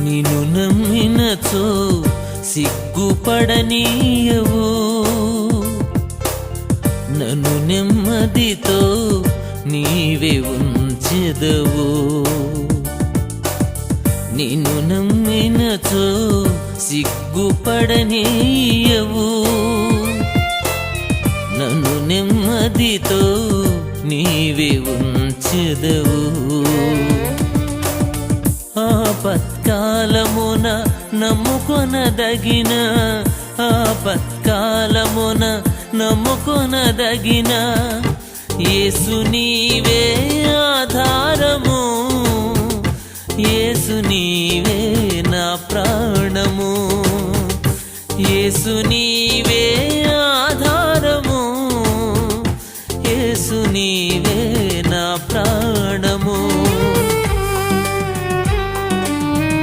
నిన్ను నమ్మినచో సిగ్గుపడనీయవు, నన్ను నెమ్మదితో నీవే ఉంచెదవు. నిన్ను నమ్మినచో సిగ్గుపడనీయవు, నన్ను నెమ్మదితో నీవే ఉంచెదవు. ఆపత్కాలమున నమ్ముకొనదగిన, ఆపత్కాలమున నమ్ముకొనదగిన యేసు నీవే ఆధారము, యేసు నీవే నా ప్రాణము, యేసు నీవే